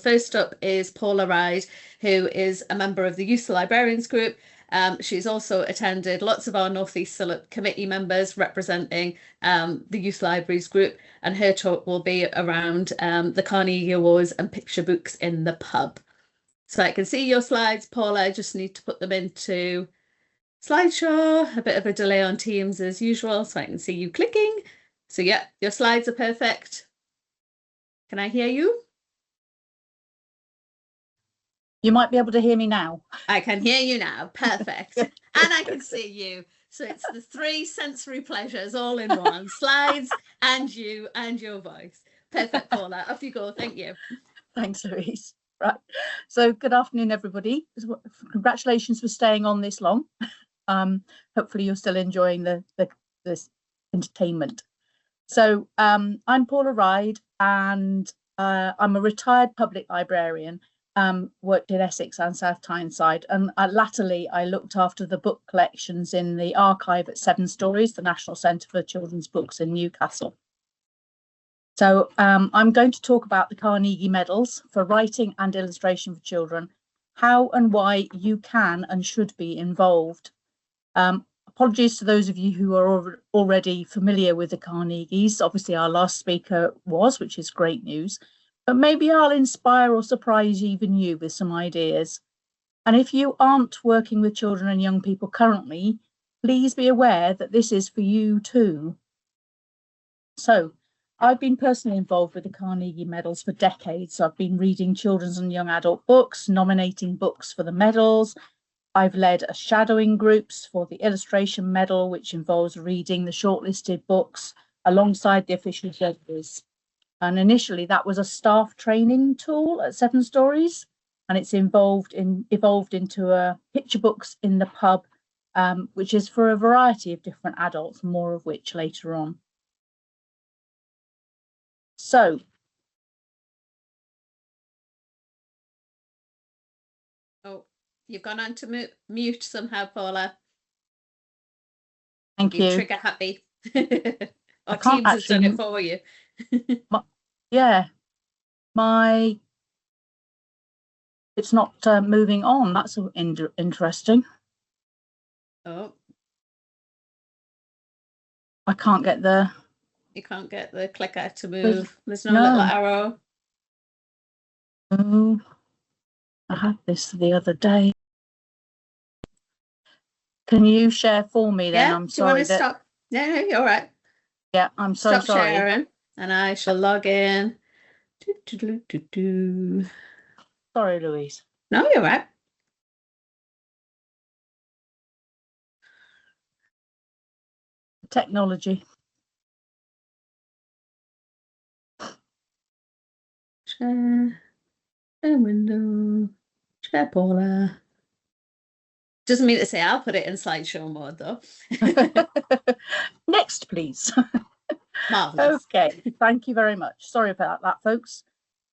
first up is Paula Wride, who is a member of the Youth Librarians group. She's also attended lots of our North East CILIP committee members representing the Youth Libraries group, and her talk will be around the Carnegie Awards and picture books in the pub. So I can see your slides, Paula. I just need to put them into slideshow. A bit of a delay on Teams as usual, so I can see you clicking. So yeah, your slides are perfect. Can I hear you? You might be able to hear me now. I can hear you now. Perfect. And I can see you. So it's the three sensory pleasures all in one. Slides and you and your voice. Perfect, Paula. Off you go. Thank you. Thanks, Louise. Right. So good afternoon, everybody. Congratulations for staying on this long. Hopefully you're still enjoying this entertainment. So I'm Paula Wride, and I'm a retired public librarian. Worked in Essex and South Tyneside, and latterly I looked after the book collections in the archive at Seven Stories, the National Centre for Children's Books in Newcastle. So I'm going to talk about the Carnegie Medals for writing and illustration for children, how and why you can and should be involved. Apologies to those of you who are already familiar with the Carnegies. Obviously our last speaker was, which is great news. But maybe I'll inspire or surprise even you with some ideas. And if you aren't working with children and young people currently, please be aware that this is for you too. So I've been personally involved with the Carnegie Medals for decades. I've been reading children's and young adult books, nominating books for the medals. I've led a shadowing groups for the illustration medal, which involves reading the shortlisted books alongside the official judges. And initially that was a staff training tool at Seven Stories, and it's evolved into a picture books in the pub, which is for a variety of different adults, more of which later on. So oh, you've gone on to mute somehow, Paula. Thank you. Trigger happy. Or Teams has done it for you. It's not moving on. That's interesting. Oh, I can't get the. You can't get the clicker to move. There's no little arrow. Oh, I had this the other day. Can you share for me then? Yeah, I'm sorry. Do you want to stop? No, you're all right. Yeah, I'm so sorry. Stop sharing, and I shall log in. Sorry, Louise. No, you're right. Technology. Share window. Share Paula. Doesn't mean to say I'll put it in slideshow mode though. Next, please. Marvelous. Okay, thank you very much. Sorry about that, folks.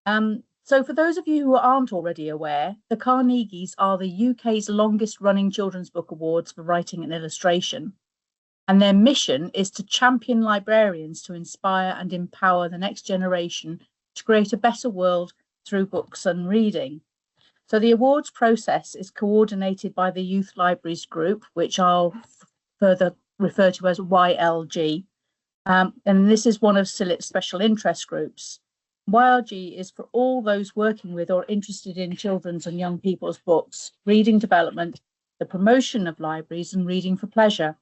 So for those of you who aren't already aware, the Carnegies are the UK's longest running children's book awards for writing and illustration. And their mission is to champion librarians to inspire and empower the next generation to create a better world through books and reading. So the awards process is coordinated by the Youth Libraries Group, which I'll further refer to as YLG. And this is one of CILIP's special interest groups. YLG is for all those working with or interested in children's and young people's books, reading development, the promotion of libraries, and reading for pleasure.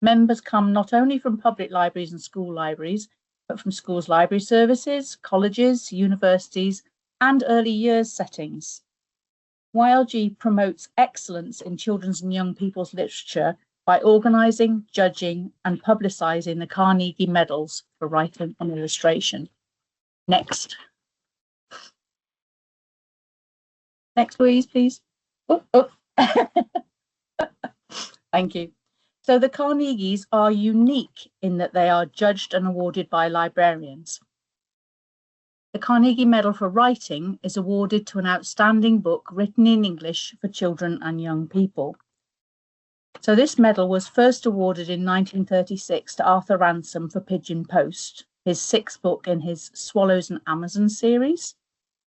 Members come not only from public libraries and school libraries, but from schools' library services, colleges, universities, and early years settings. YLG promotes excellence in children's and young people's literature by organising, judging, and publicising the Carnegie Medals for writing and illustration. Next. Next, please. Oh. Thank you. So the Carnegies are unique in that they are judged and awarded by librarians. The Carnegie Medal for Writing is awarded to an outstanding book written in English for children and young people. So this medal was first awarded in 1936 to Arthur Ransome for Pigeon Post, his sixth book in his Swallows and Amazon series.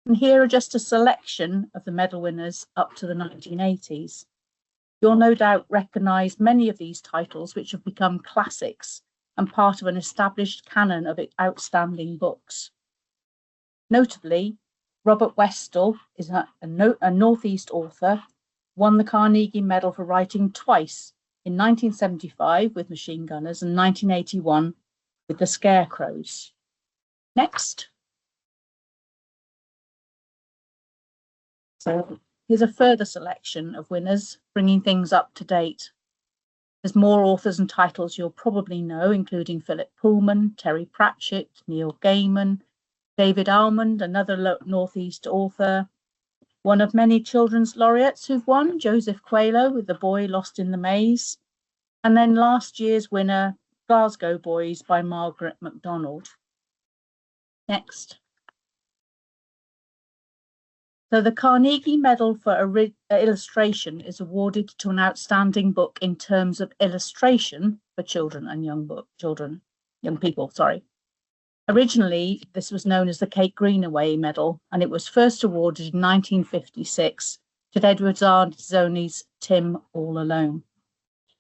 And here are just a selection of the medal winners up to the 1980s. You'll no doubt recognise many of these titles, which have become classics and part of an established canon of outstanding books. Notably, Robert Westall is a Northeast author, won the Carnegie Medal for writing twice, in 1975 with Machine Gunners and 1981 with The Scarecrows. Next. So here's a further selection of winners, bringing things up to date. There's more authors and titles you'll probably know, including Philip Pullman, Terry Pratchett, Neil Gaiman, David Almond, another Northeast author, one of many children's laureates who've won, Joseph Coelho with The Boy Lost in the Maze, and then last year's winner, Glasgow Boys by Margaret MacDonald. Next. So the Carnegie Medal for Illustration is awarded to an outstanding book in terms of illustration for children and young people. Originally, this was known as the Kate Greenaway Medal, and it was first awarded in 1956 to Edward Zoni's Tim All Alone.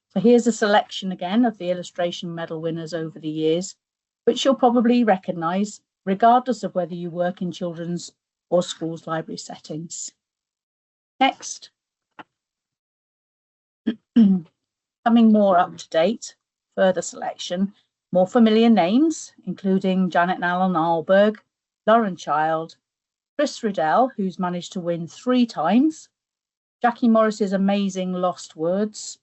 So here's a selection again of the illustration medal winners over the years, which you'll probably recognise, regardless of whether you work in children's or schools' library settings. Next. Coming more up to date, further selection, more familiar names, including Janet and Alan Alberg, Lauren Child, Chris Riddell, who's managed to win 3 times, Jackie Morris's amazing Lost Words,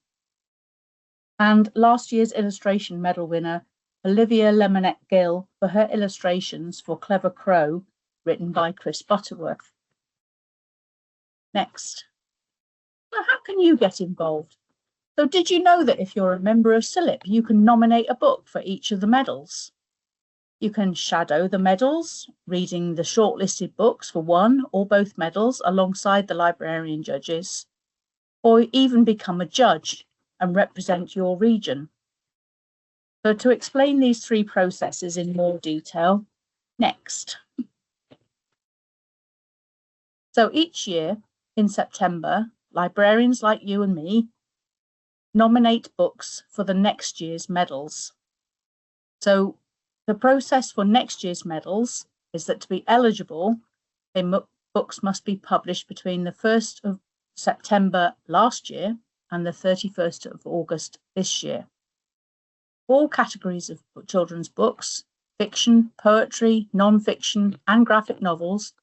and last year's illustration medal winner, Olivia Lemonette-Gill, for her illustrations for Clever Crow, written by Chris Butterworth. Next. Now, how can you get involved? So did you know that if you're a member of CILIP, you can nominate a book for each of the medals? You can shadow the medals, reading the shortlisted books for one or both medals alongside the librarian judges, or even become a judge and represent your region. So to explain these 3 processes in more detail, next. So each year in September, librarians like you and me nominate books for the next year's medals. So the process for next year's medals is that to be eligible, books must be published between the 1st of September last year and the 31st of August this year. All categories of children's books, fiction, poetry, non-fiction, and graphic novels,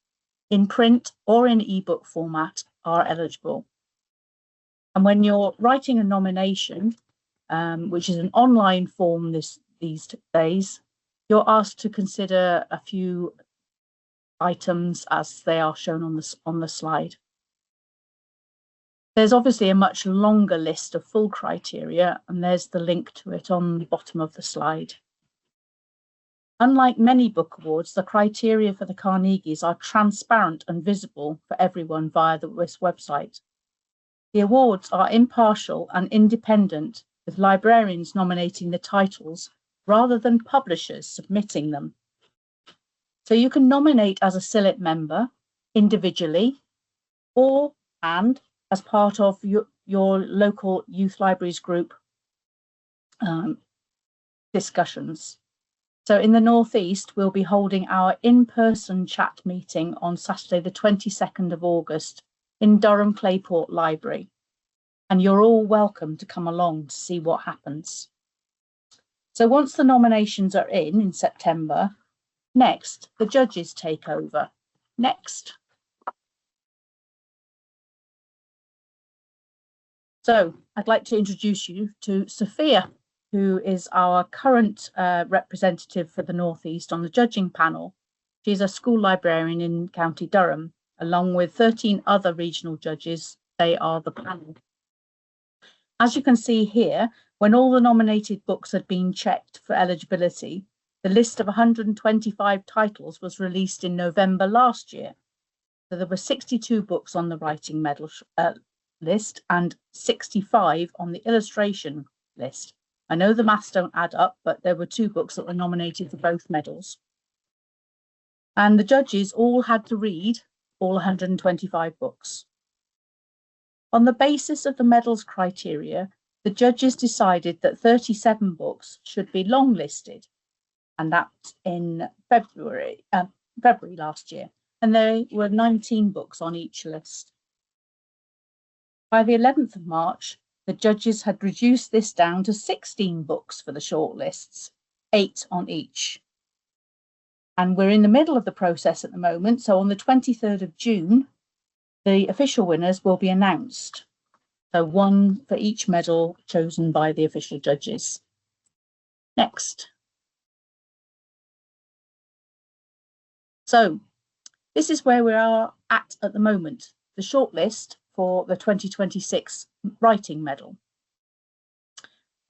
in print or in ebook format, are eligible. And when you're writing a nomination, which is an online form these days, you're asked to consider a few items as they are shown on the slide. There's obviously a much longer list of full criteria, and there's the link to it on the bottom of the slide. Unlike many book awards, the criteria for the Carnegies are transparent and visible for everyone via this website. The awards are impartial and independent, with librarians nominating the titles rather than publishers submitting them. So you can nominate as a CILIP member, individually, and as part of your local youth libraries group discussions. So in the Northeast, we'll be holding our in-person chat meeting on Saturday, the 22nd of August in Durham Clayport Library. And you're all welcome to come along to see what happens. So once the nominations are in September, next, the judges take over. Next. So I'd like to introduce you to Sophia, who is our current representative for the Northeast on the judging panel. She's a school librarian in County Durham, along with 13 other regional judges. They are the panel. As you can see here, when all the nominated books had been checked for eligibility, the list of 125 titles was released in November last year. So there were 62 books on the writing medal list and 65 on the illustration list. I know the maths don't add up, but there were 2 books that were nominated for both medals. And the judges all had to read all 125 books. On the basis of the medals criteria, the judges decided that 37 books should be long-listed, and that's in February last year, and there were 19 books on each list. By the 11th of March, the judges had reduced this down to 16 books for the shortlists, 8 on each. And we're in the middle of the process at the moment, so on the 23rd of June, the official winners will be announced. So one for each medal chosen by the official judges. Next. So this is where we are at the moment, the shortlist for the 2026 writing medal.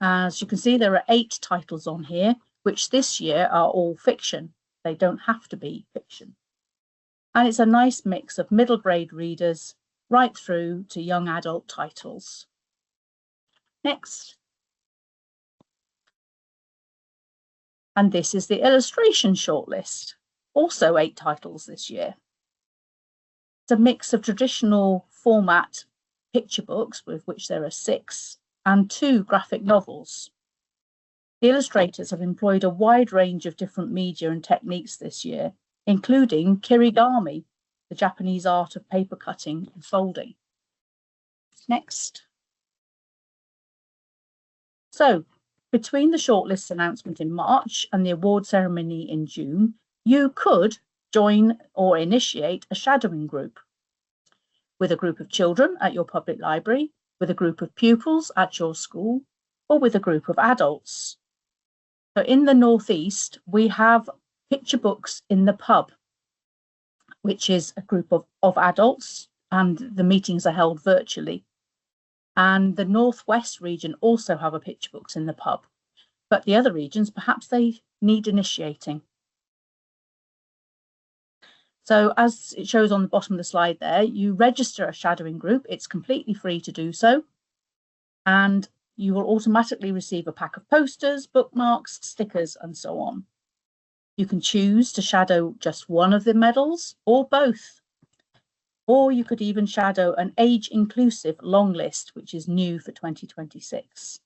As you can see, there are 8 titles on here, which this year are all fiction. They don't have to be fiction. And it's a nice mix of middle grade readers right through to young adult titles. Next. And this is the illustration shortlist, also 8 titles this year. It's a mix of traditional format picture books, with which there are 6, and 2 graphic novels. The illustrators have employed a wide range of different media and techniques this year, including kirigami, the Japanese art of paper cutting and folding. Next. So, between the shortlist announcement in March and the award ceremony in June, you could join or initiate a shadowing group with a group of children at your public library, with a group of pupils at your school, or with a group of adults. So in the Northeast, we have picture books in the pub, which is a group of adults, and the meetings are held virtually. And the Northwest region also have a picture books in the pub, but the other regions, perhaps they need initiating. So as it shows on the bottom of the slide there, you register a shadowing group. It's completely free to do so. And you will automatically receive a pack of posters, bookmarks, stickers, and so on. You can choose to shadow just one of the medals or both. Or you could even shadow an age-inclusive long list, which is new for 2026.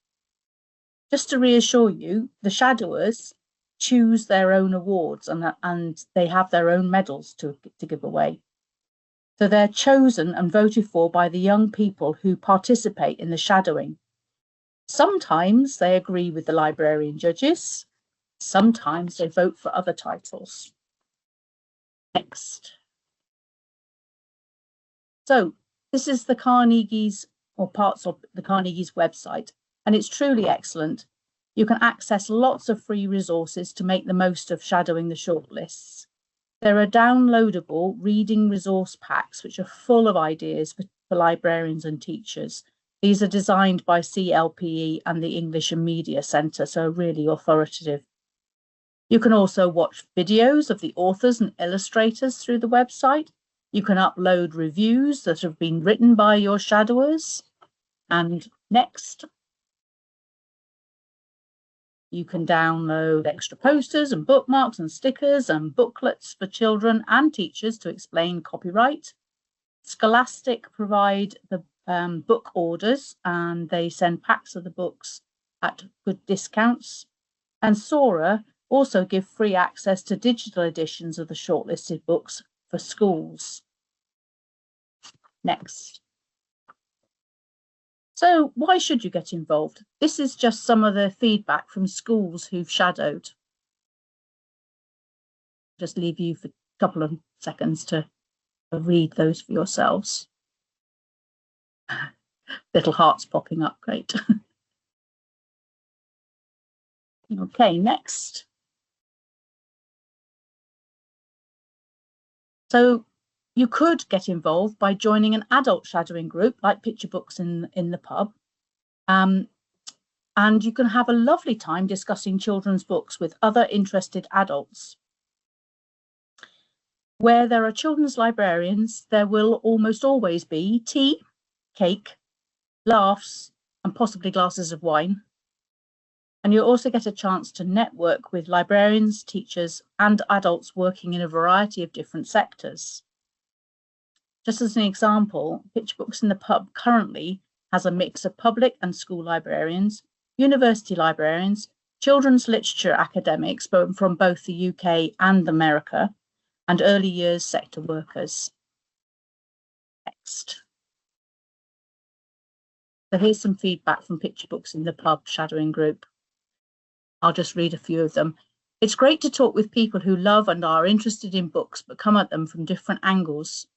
Just to reassure you, the shadowers choose their own awards and they have their own medals to give away. So they're chosen and voted for by the young people who participate in the shadowing. Sometimes they agree with the librarian judges, sometimes they vote for other titles. Next. So this is the Carnegies, or parts of the Carnegies website, and it's truly excellent. You can access lots of free resources to make the most of shadowing the shortlists. There are downloadable reading resource packs which are full of ideas for librarians and teachers. These are designed by CILP and the English and Media Centre, so really authoritative. You can also watch videos of the authors and illustrators through the website. You can upload reviews that have been written by your shadowers. And next. You can download extra posters and bookmarks and stickers and booklets for children and teachers to explain copyright. Scholastic provide the book orders, and they send packs of the books at good discounts. And Sora also give free access to digital editions of the shortlisted books for schools. Next. So why should you get involved? This is just some of the feedback from schools who've shadowed. Just leave you for a couple of seconds to read those for yourselves. Little hearts popping up, great. Okay, next. So you could get involved by joining an adult shadowing group like Picture Books in the pub. And you can have a lovely time discussing children's books with other interested adults. Where there are children's librarians, there will almost always be tea, cake, laughs, and possibly glasses of wine. And you'll also get a chance to network with librarians, teachers, and adults working in a variety of different sectors. Just as an example, Picture Books in the Pub currently has a mix of public and school librarians, university librarians, children's literature academics from both the UK and America, and early years sector workers. Next. So here's some feedback from Picture Books in the Pub shadowing group. I'll just read a few of them. It's great to talk with people who love and are interested in books, but come at them from different angles.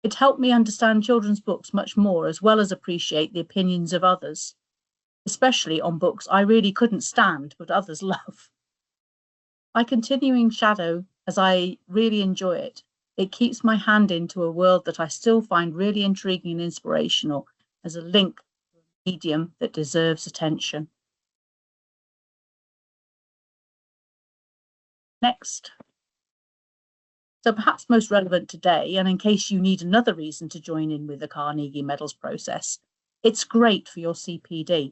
It helped me understand children's books much more, as well as appreciate the opinions of others, especially on books I really couldn't stand, but others love. By continuing Shadow, as I really enjoy it, it keeps my hand into a world that I still find really intriguing and inspirational as a link to a medium that deserves attention. Next. So perhaps most relevant today, and in case you need another reason to join in with the Carnegie Medals process, it's great for your CPD.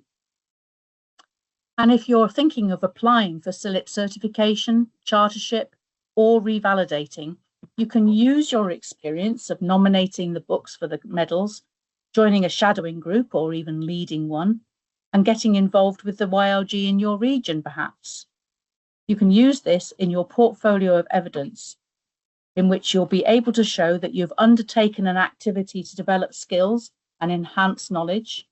And if you're thinking of applying for CILIP certification, chartership, or revalidating, you can use your experience of nominating the books for the medals, joining a shadowing group or even leading one, and getting involved with the YLG in your region, perhaps. You can use this in your portfolio of evidence, in which you'll be able to show that you've undertaken an activity to develop skills and enhance knowledge.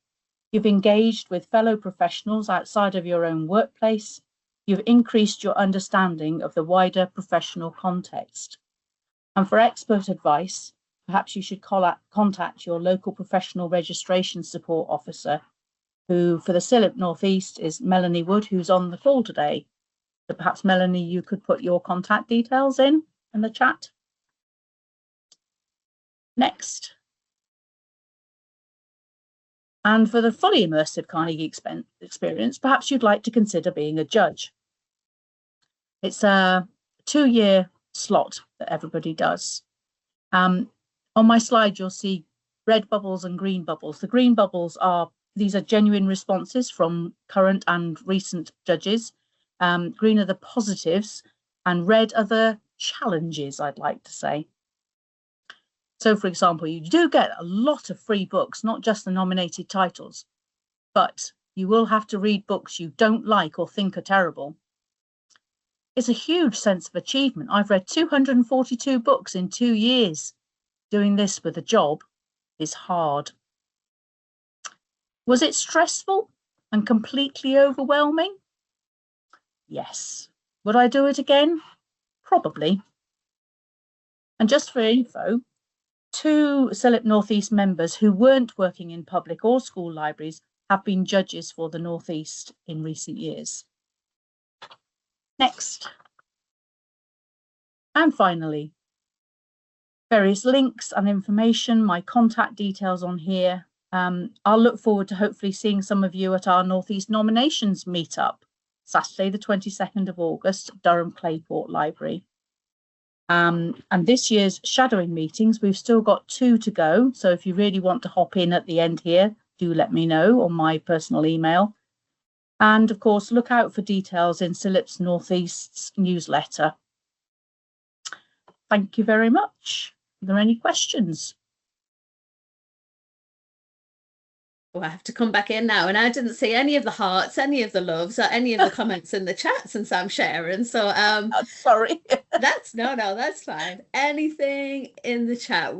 You've engaged with fellow professionals outside of your own workplace. You've increased your understanding of the wider professional context. And for expert advice, perhaps you should contact your local professional registration support officer, who for the CILIP Northeast is Melanie Wood, who's on the call today. So perhaps, Melanie, you could put your contact details in the chat. Next. And for the fully immersive Carnegie experience, perhaps you'd like to consider being a judge. It's a 2-year slot that everybody does. On my slide, you'll see red bubbles and green bubbles. The green bubbles these are genuine responses from current and recent judges. Green are the positives, and red are the challenges, I'd like to say. So, for example, you do get a lot of free books, not just the nominated titles, but you will have to read books you don't like or think are terrible. It's a huge sense of achievement. I've read 242 books in 2 years. Doing this with a job is hard. Was it stressful and completely overwhelming? Yes. Would I do it again? Probably. And just for info, 2 CILIP Northeast members who weren't working in public or school libraries have been judges for the Northeast in recent years. Next. And finally, various links and information, my contact details on here. I'll look forward to hopefully seeing some of you at our Northeast nominations meetup, Saturday, the 22nd of August, Durham Clayport Library. And this year's shadowing meetings, we've still got 2 to go. So if you really want to hop in at the end here, do let me know on my personal email. And of course, look out for details in CILIP's Northeast's newsletter. Thank you very much. Are there any questions? Oh, I have to come back in now, and I didn't see any of the hearts, any of the loves, or any of the comments in the chat since I'm sharing. So sorry. that's fine. Anything in the chat,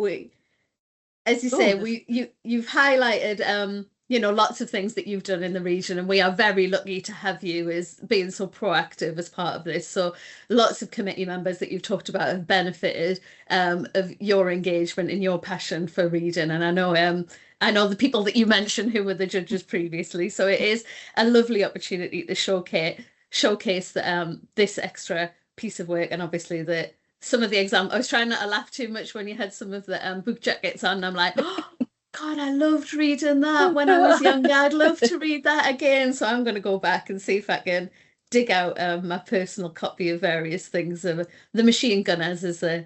as you say, you've highlighted lots of things that you've done in the region, and we are very lucky to have you as being so proactive as part of this. So lots of committee members that you've talked about have benefited of your engagement and your passion for reading. And I know the people that you mentioned who were the judges previously. So it is a lovely opportunity to showcase this extra piece of work, and obviously some of the examples. I was trying not to laugh too much when you had some of the book jackets on. I'm like, oh, God, I loved reading that when I was younger. I'd love to read that again. So I'm going to go back and see if I can dig out my personal copy of various things. The Machine Gunners is a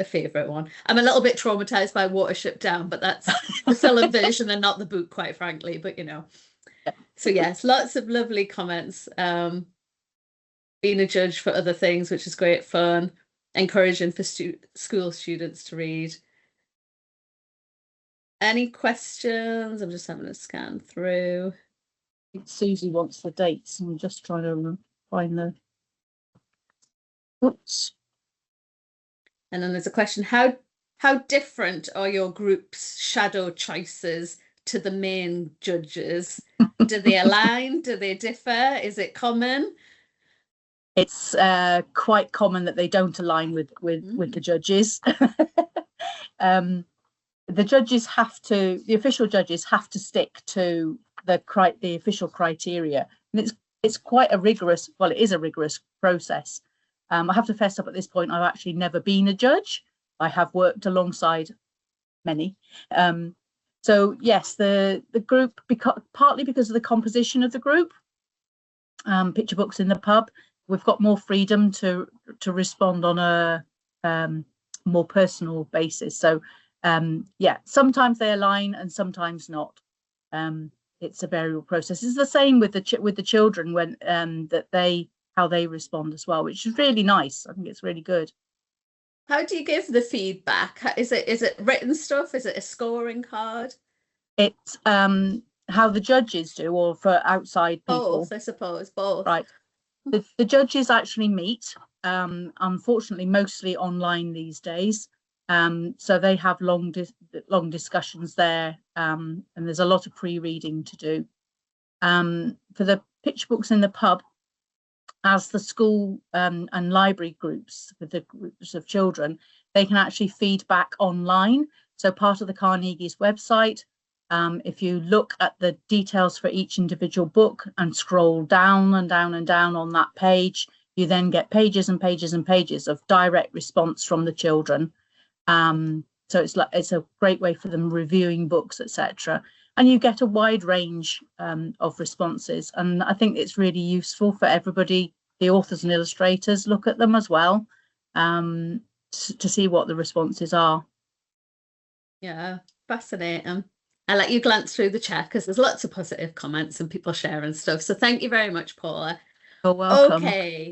favourite one. I'm a little bit traumatised by Watership Down, but that's the film version and not the book, quite frankly. But So yes, lots of lovely comments. Being a judge for other things, which is great fun. Encouraging for school students to read. Any questions? I'm just having a scan through. Susie wants the dates. I'm just trying to find the. Oops. And then there's a question: how different are your group's shadow choices to the main judges? Do they align? Do they differ? Is it common? It's quite common that they don't align with the judges. The judges have to, the official judges have to stick to the official criteria, and it's quite a rigorous. Well, it is a rigorous process. I have to fess up at this point, I've actually never been a judge. I have worked alongside many. So yes, the group, partly because of the composition of the group, picture books in the pub, we've got more freedom to respond on a more personal basis. So yeah, sometimes they align and sometimes not. It's a variable process. It's the same with the children when how they respond as well, which is really nice. I think it's really good. How do you give the feedback? Is it written stuff? Is it a scoring card? It's how the judges do, or for outside people. Both, I suppose, both. Right. The judges actually meet, unfortunately, mostly online these days. So they have long discussions there, and there's a lot of pre-reading to do. For the picture books in the pub, as the school and library groups, with the groups of children, they can actually feedback online. So part of the Carnegies website, if you look at the details for each individual book and scroll down and down and down on that page, you then get pages and pages and pages of direct response from the children. So it's a great way for them reviewing books, etc. And you get a wide range of responses. And I think it's really useful for everybody. The authors and illustrators look at them as well, to see what the responses are. Yeah, fascinating. I'll let you glance through the chat because there's lots of positive comments and people sharing stuff. So thank you very much, Paula. You're welcome. Okay.